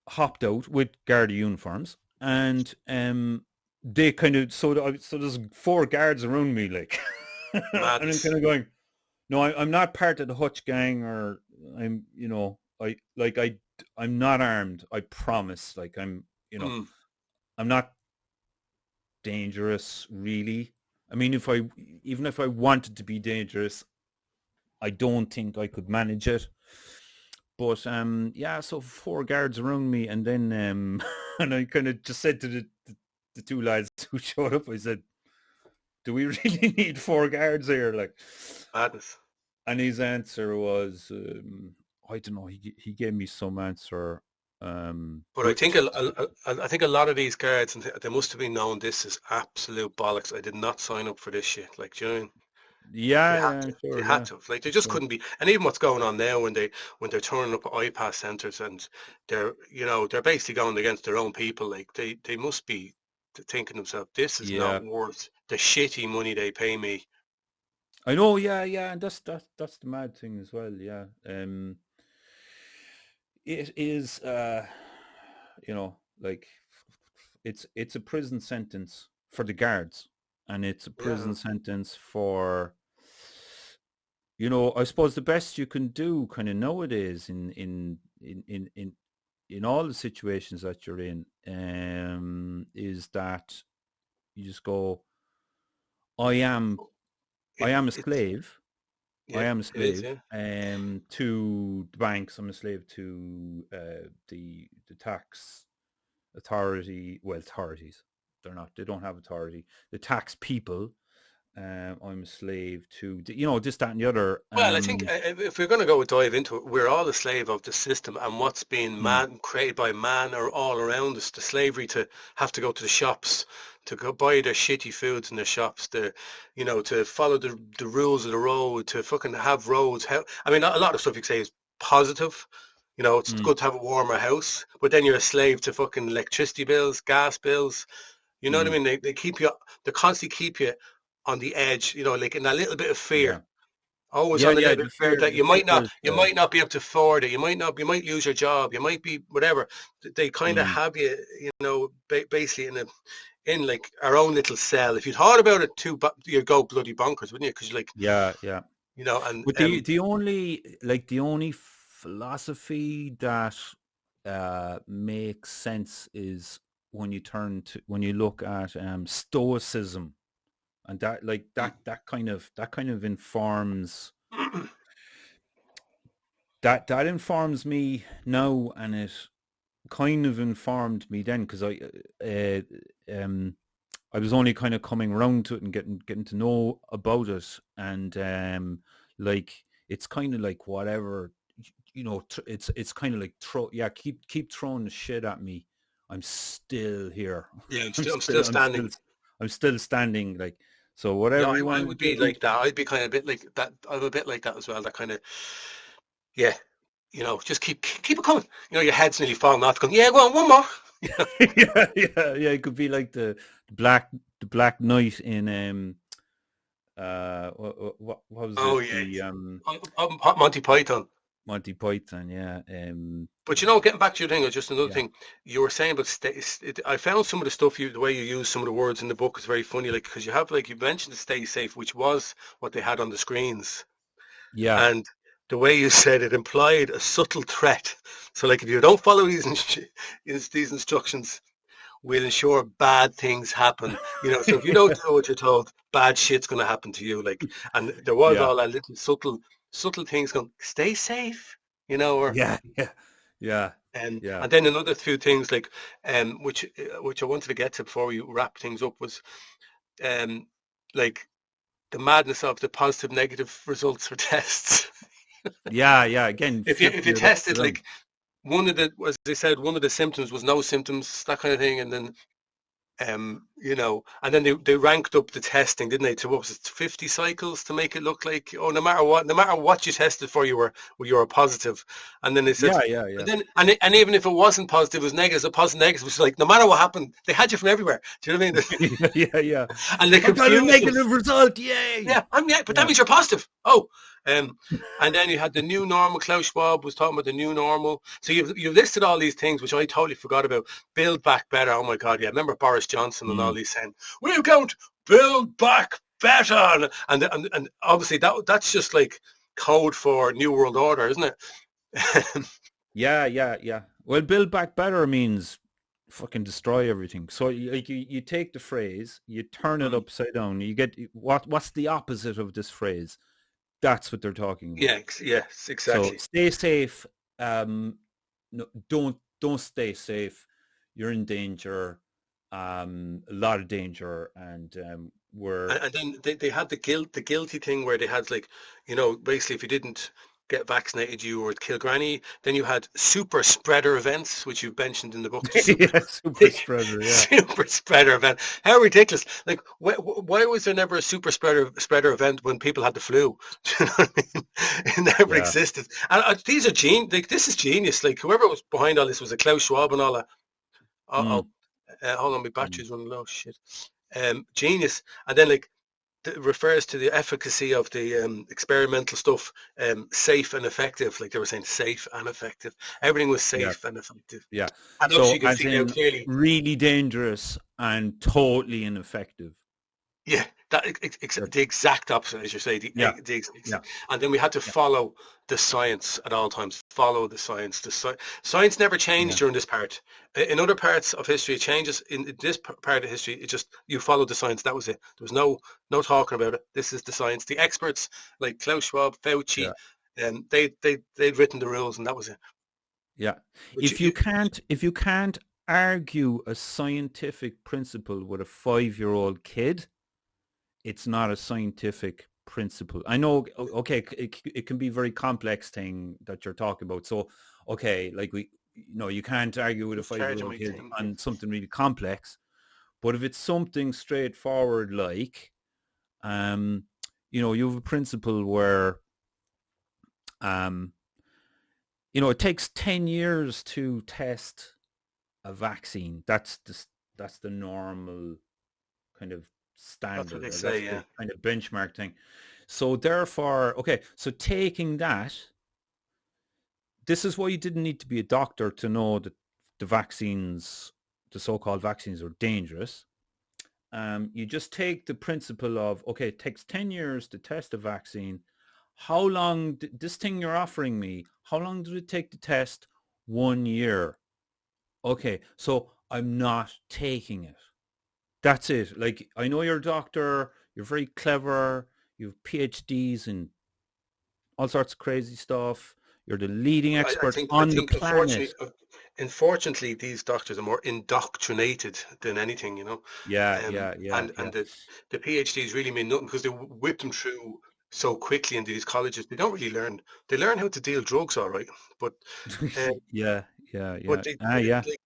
hopped out with Garda uniforms, and they kind of so there's four guards around me like, and I'm Madness. kind of going, no, I'm not part of the Hutch gang, or I'm I'm not armed. I promise. Like Mm. I'm not dangerous really. I mean, even if I wanted to be dangerous, I don't think I could manage it. But yeah, so four guards around me, and then and I kind of just said to the two lads who showed up, I said, "Do we really need four guards here?" Like, Madness. and his answer was, I don't know. He gave me some answer, But I think which I think a lot of these guards, and they must have been knowing this is absolute bollocks. I did not sign up for this shit. Like, do you know what I mean? They yeah, had yeah, to. They sure, had yeah, to. Like, they just sure. couldn't be. And even what's going on now when they're turning up at iPass centres and they're basically going against their own people. Like, they must be thinking to themselves, this is not Yeah, worth the shitty money they pay me. I know. Yeah, yeah, and that's the mad thing as well. Yeah, it is. Like it's a prison sentence for the guards, and it's a Yeah. prison sentence for I suppose the best you can do kind of nowadays in all the situations that you're in is that you just go, I am I am a It's slave. I yeah. am a It is. slave Yeah. to the banks. I'm a slave to the tax authorities. They don't have authority. The tax people. I'm a slave to this, that, and the other. Well, I think if we're going to go dive into it, we're all a slave of the system and what's being Mm, created by man or all around us. The slavery to have to go to the shops, to go buy their shitty foods in the shops, to follow the rules of the road, to fucking have roads. I mean, a lot of stuff you say is positive. It's mm, good to have a warmer house, but then you're a slave to fucking electricity bills, gas bills. You know what I mm. mean? They constantly keep you on the edge, like in a little bit of fear. Yeah, Always yeah, on a yeah. little bit of fear that The fear is you might not be able to afford it. You might lose your job. You might be whatever. They kind of mm, have you, basically in like our own little cell. If you'd thought about it too, you'd go bloody bonkers, wouldn't you? Because like, yeah, yeah. and But the only philosophy that makes sense is when you look at stoicism, and that like that kind of informs that informs me now, and it kind of informed me then, because uh, um I was only kind of coming around to it and getting to know about it, and like it's kind of like whatever, it's kind of like keep throwing the shit at me. I'm still here. yeah, I'm I'm still still I'm standing. still I'm still standing. Like, so Yeah, whatever you I want would to be do. like that. I'd be kind of a bit like that. I'm a bit like that as well. That kind of yeah, just keep it coming. Your head's nearly falling off. Going, yeah, go on, one more. Yeah, yeah, yeah. It could be like black the Black Knight in what was Oh it, yeah, the Monty Python. Monty Python, yeah. But getting back to your thing, or just another Yeah. thing you were saying about I found some of the stuff the way you use some of the words in the book is very funny. Like because you have like you mentioned the stay safe, which was what they had on the screens, Yeah. and the way you said it implied a subtle threat. So, like, if you don't follow these instructions, we'll ensure bad things happen. So if you don't do what you're told, bad shit's going to happen to you. Like, and there was Yeah. all that little subtle things going, stay safe, or Yeah. Yeah. Yeah. Yeah. and then another few things like which I wanted to get to before we wrap things up was um like the madness of the positive negative results for tests. Yeah. Yeah. Again, If you flipping it upside tested down. like as they said, one of the symptoms was no symptoms, that kind of thing, and then and then they ranked up the testing, didn't they, to what was it, 50 cycles to make it look like, oh, no matter what you tested for, you were positive. And then they said, Yeah. Yeah. Yeah. and then and even if it wasn't positive, it was negative, a positive negative, which is like no matter what happened, they had you from everywhere. Do you know what I mean? Yeah. Yeah. Yeah. And they I got a confused them. negative result. Yay. But that Yeah. means you're positive. Oh, and then you had the new normal. Klaus Schwab was talking about the new normal. So you've listed all these things, which I totally forgot about. Build back better. Oh my God, yeah. Remember Boris Johnson and all Mm. these saying, we're going to build back better. And obviously that's just like code for New World Order, isn't it? Yeah. Yeah. Yeah. Well, build back better means fucking destroy everything. So you take the phrase, you turn it Mm. upside down. You get what's the opposite of this phrase? That's what they're talking about. Yeah, yes, So exactly. stay safe. No, don't stay safe. You're in danger. A lot of danger, and we're And then they had the guilty thing where they had like, basically if you didn't get vaccinated, you would kill granny. Then you had super spreader events, which you mentioned in the book, the super yeah, super spreader. Yeah, super spreader event. How ridiculous! Like, why was there never a super spreader event when people had the flu? Do you know what I mean? It never yeah. existed. And these are Like, this is genius. Like, whoever was behind all this was a Klaus Schwab and all that. Mm, Hold on, my mm. battery's running low. Shit. Genius. And then like refers to the efficacy of the experimental stuff, safe and effective. Like they were saying, safe and effective. Everything was Yeah, safe and effective. yeah. And obviously So you can as see now in clearly, really dangerous and totally ineffective. yeah, that That- the exact opposite, as you say. Yeah, yeah, And then we had to yeah, follow the science at all times. Follow the science. Science never changed yeah, during this part. In other parts of history, it changes. In this part of history, it just you followed the science. That was it. There was no talking about it. This is the science. The experts like Klaus Schwab, Fauci, yeah, they'd written the rules, and that was it. yeah. But If you can't argue a scientific principle with a 5-year-old kid, it's not a scientific principle. I know, okay, it can be a very complex thing that you're talking about. So, okay, like you can't argue with a charging 5-year-old my kid thing. on something really complex. But if it's something straightforward, like, you have a principle where, um, it takes 10 years to test a vaccine. That's the normal kind of That's what standard, they or that's say. the Yeah. kind of benchmark thing. So therefore, okay, so taking that, this is why you didn't need to be a doctor to know that the so-called vaccines are dangerous. You just take the principle of, okay, it takes 10 years to test a vaccine. How long, this thing you're offering me, how long did it take to test? 1 year. Okay, so I'm not taking it. That's it. Like, I know you're a doctor, you're very clever, you have PhDs in all sorts of crazy stuff. You're the leading I expert think I on the think planet. unfortunately these doctors are more indoctrinated than anything, Yeah, yeah, yeah, and yeah. the PhDs really mean nothing because they whip them through so quickly into these colleges. They don't really learn. They learn how to deal drugs, all right, but uh, Yeah, yeah, but yeah. Ah, yeah, like,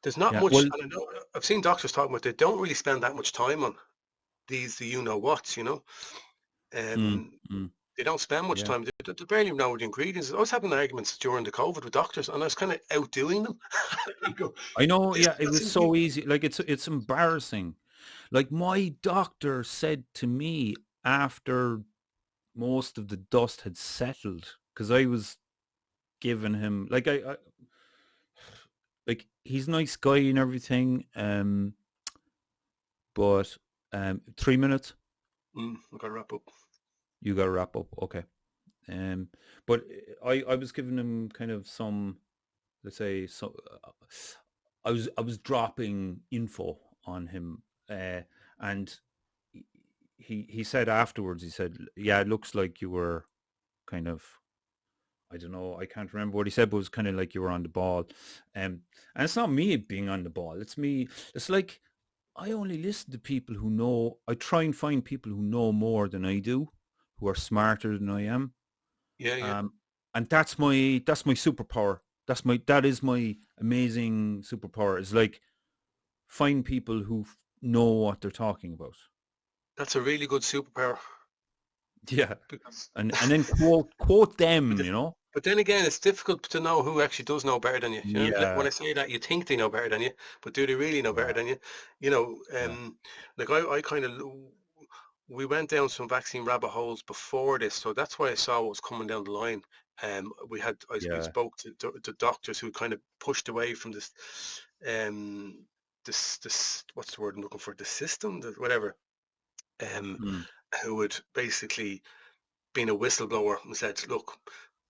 there's not yeah. much. Well, And I know I've seen doctors talking about they don't really spend that much time on the whats. mm, Um, mm, they don't spend much yeah. time. They barely know the ingredients. I was having arguments during the COVID with doctors, and I was kind of outdoing them. You go, I know, this yeah, it was doesn't so easy. Like, it's embarrassing. Like, my doctor said to me after most of the dust had settled, because I was giving him, like, like, he's a nice guy and everything, but 3 minutes, I've got to wrap up. you got to wrap up. Okay. Um, but I was giving him kind of some, let's say, so I was dropping info on him, and he said afterwards, he said, yeah, it looks like you were kind of, I don't know, I can't remember what he said, but it was kind of like you were on the ball. And it's not me being on the ball. It's me. It's like I only listen to people who know. I try and find people who know more than I do, who are smarter than I am. Yeah, yeah. Um, and that's my superpower. That is my amazing superpower. Is like find people who know what they're talking about. That's a really good superpower. Yeah, Because, and then quote but, them. the- but then again, it's difficult to know who actually does know better than you. You know, Yeah, when I say that, you think they know better than you, but do they really know better yeah, than you? You know, yeah, like I kind of, we went down some vaccine rabbit holes before this, so that's why I saw what was coming down the line. We yeah. spoke to the doctors who kind of pushed away from this, um, this what's the word I'm looking for? The system, whatever. Um, Mm, who had basically been a whistleblower and said, look,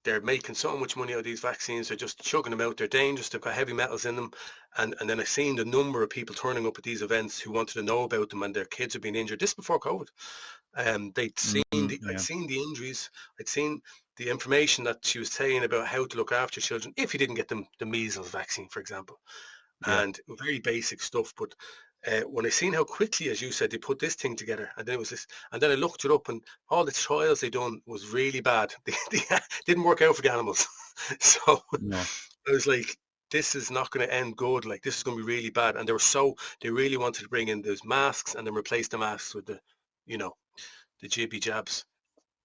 they're making so much money out of these vaccines, they're just chugging them out, they're dangerous, they've got heavy metals in them. And then I seen the number of people turning up at these events who wanted to know about them and their kids had been injured. This before COVID. I'd yeah, seen the injuries, I'd seen the information that she was saying about how to look after children if you didn't get them the measles vaccine, for example, yeah, and very basic stuff. But when I seen how quickly, as you said, they put this thing together, and then it was this, and then I looked it up, and all the trials they done was really bad. They didn't work out for the animals, so no, I was like, this is not going to end good. Like this is going to be really bad. And they really wanted to bring in those masks and then replace the masks with you know, the jibby jabs.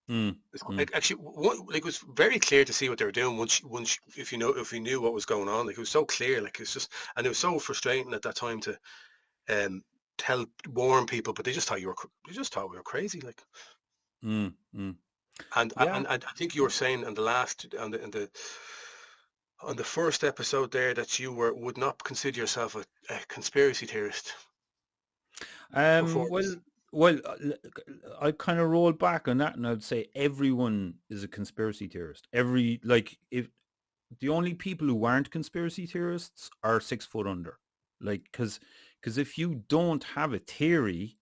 mm, mm, Like actually, like it was very clear to see what they were doing if you knew what was going on. Like it was so clear. Like it's just, and it was so frustrating at that time to um warn people, but they just thought we were crazy. Like, mm. and Yeah. and I think you were saying on the last on the first episode there that you would not consider yourself a conspiracy theorist before Well, this. I kind of roll back on that, and I'd say everyone is a conspiracy theorist. Every like, if the only people who aren't conspiracy theorists are 6 foot under, like, because if you don't have a theory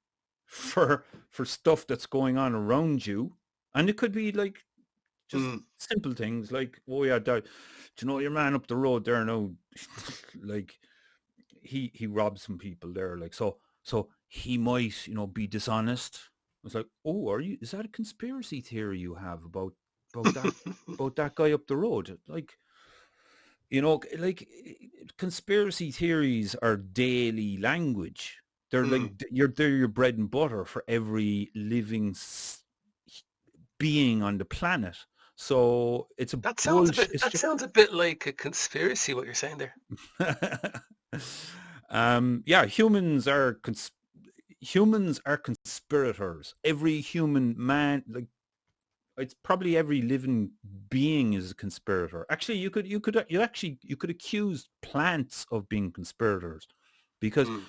for stuff that's going on around you, and it could be like just Mm, simple things like, oh yeah, do you know your man up the road there now, like he robbed some people there, like, so he might, be dishonest. It's like, oh, is that a conspiracy theory you have about that about that guy up the road? Like, like, conspiracy theories are daily language. They're like mm. they're your bread and butter for every living being on the planet. So it's a bullshit. It's That just sounds a bit like a conspiracy. What you're saying there. yeah, humans are conspirators. Every human man, like, it's probably every living being is a conspirator. Actually, you could accuse plants of being conspirators, because Mm.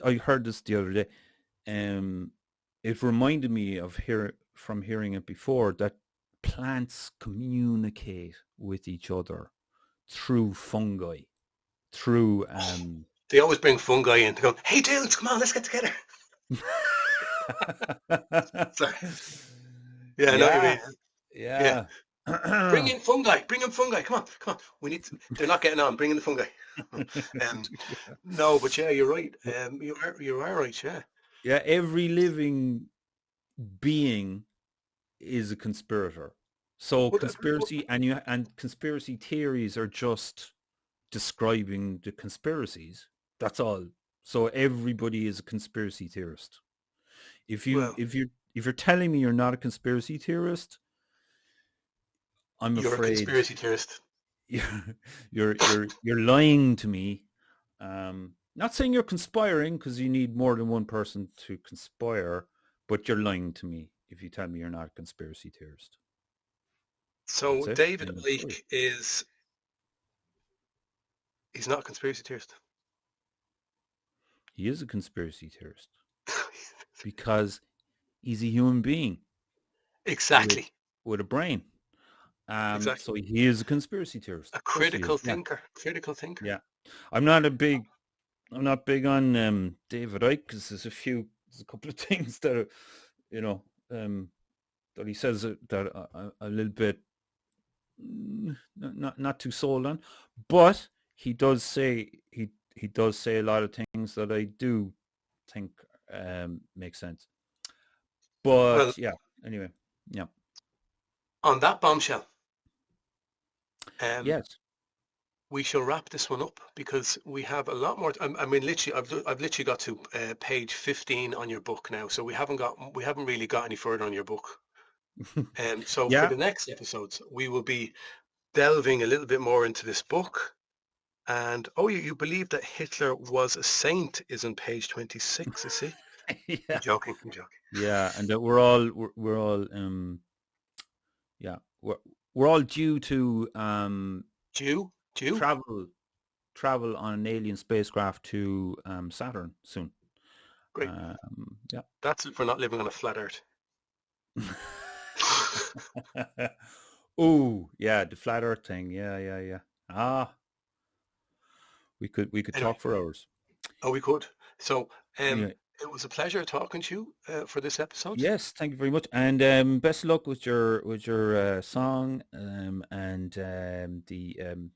I heard this the other day. Um, it reminded me of hearing it before, that plants communicate with each other through fungi, through They always bring fungi in to go, hey dudes, come on, let's get together. Sorry. Yeah, I know what you yeah, mean. Yeah. yeah. Bring in fungi. Come on. They're not getting on. Bring in the fungi. No, but yeah, you're right. You are right. Yeah. Yeah, every living being is a conspirator. So But, conspiracy theories are just describing the conspiracies. That's all. So everybody is a conspiracy theorist. If you well, if you if you're telling me you're not a conspiracy theorist, I'm you're a afraid conspiracy theorist. you're you're lying to me. Not saying you're conspiring, because you need more than one person to conspire, but you're lying to me if you tell me you're not a conspiracy theorist. So That's it. David End of story. Icke he's not a conspiracy theorist. He is a conspiracy theorist because he's a human being with Exactly. with a brain. Exactly. So he is a conspiracy theorist. A Of course he is. critical Yeah, thinker. Critical thinker. yeah. I'm not a big. I'm not big on David Icke because there's a couple of things that are, you know, that he says that a little bit not too sold on, but he does say a lot of things that I do think make sense. Well, But yeah, anyway, yeah, on that bombshell, um, yes, we shall wrap this one up because we have a lot more. I mean, literally, I've literally got to page 15 on your book now, so we haven't really got any further on your book. So for yeah. the next episodes, we will be delving a little bit more into this book. And oh, you believe that Hitler was a saint is on page 26, you see? I'm Yeah, joking, I'm joking. yeah, and that we're all yeah we're all due to Jew? travel on an alien spacecraft to Saturn soon. Great. Yeah. That's it for not living on a flat earth. Oh, yeah, the flat Earth thing. Yeah, yeah, yeah. Ah, we could Anyway, talk for hours. oh, we could. So, Anyway, it was a pleasure talking to you for this episode. yes, thank you very much, and best of luck with your song, and the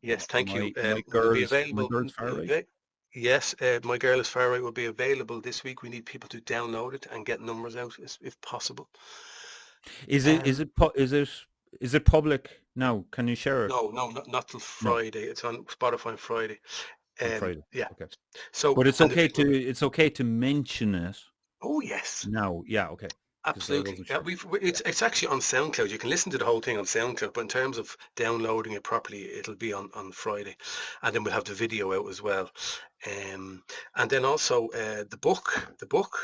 Yes, thank you. my Will girl be is available. far away. Yes, My Girl is Far Away will be available this week. We need people to download it and get numbers out if possible. Is it is Um, it pu- is it public now? Can you share it? no, not till No, Friday. It's on Spotify on Friday. on Friday. Yeah. Okay, So, but it's and the okay people, to mention it oh yes, now. Yeah, okay, because I absolutely. wasn't Yeah, sure. Yeah. it's actually on SoundCloud. You can listen to the whole thing on SoundCloud, but in terms of downloading it properly, it'll be on Friday, and then we'll have the video out as well. And then also the book.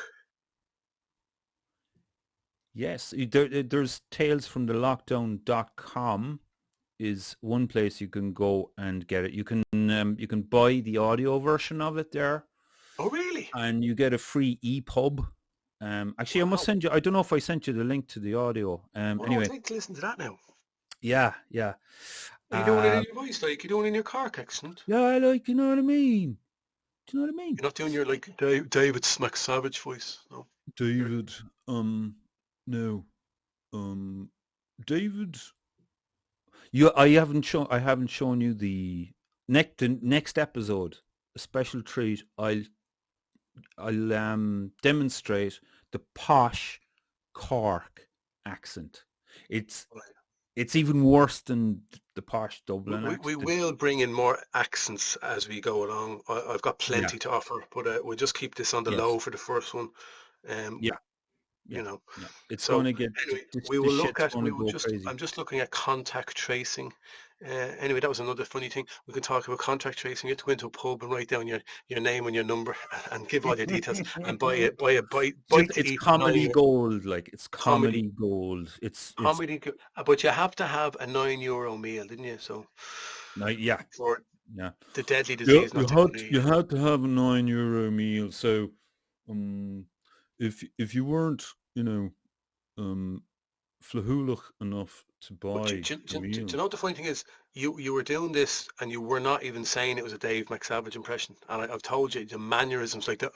Yes, there's tales from the lockdown.com is one place you can go and get it. You can buy the audio version of it there, Oh, really? and you get a free EPUB. Actually, I must Wow. send you. I don't know if I sent you the link to the audio. Oh no, I'd Anyway, like to listen to that now. yeah, yeah, Are you doing it in um, your voice, like you're doing it in your Cork accent? yeah. I like, you know what I mean. Do you know what I mean, You're not doing your like David Smack Savage voice, no? You're, David? No, David. I haven't shown you the next episode. A special treat. I'll demonstrate the posh Cork accent. It's right. it's even worse than the posh we, Dublin we we accent. will bring in more accents as we go along. I've got Yeah. plenty to offer, but we'll just keep this on the Yes. low for the first one. Um, Yeah. you Yeah. know. Yeah. It's going So to get anyway, this shit's going to go I'm crazy. just looking at contact tracing. Anyway, that was another funny thing. We can talk about contact tracing. You have to go into a pub and write down your name and your number and give all your details and buy a bite to It's eat for comedy 9 gold. Like it's comedy. comedy gold. It's Comedy, but you have to have a €9 meal, didn't you? So no, yeah, for yeah. the deadly Yeah, disease not to come near you you. had to have a €9 meal. So, um, if you weren't, um, flahoolach enough to But buy a do meal, you know what the funny thing is? You were doing this and you were not even saying it was a Dave McSavage impression. And I've told you the mannerisms like the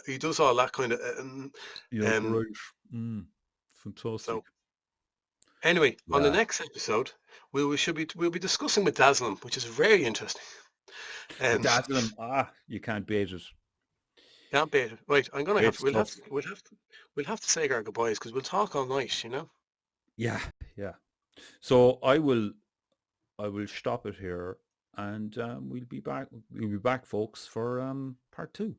he does all that kind of yeah, um. great, mm, fantastic. So anyway, on the Yeah, next episode, we'll be discussing Medaslim, which is very interesting. Um, dazzle 'em. You can't beat it. can't beat it. Right, I'm gonna Great have stuff. we'll have to say our goodbyes because we'll talk all night, you know. Yeah, yeah. So I will stop it here, and we'll be back. We'll be back, folks, for part two.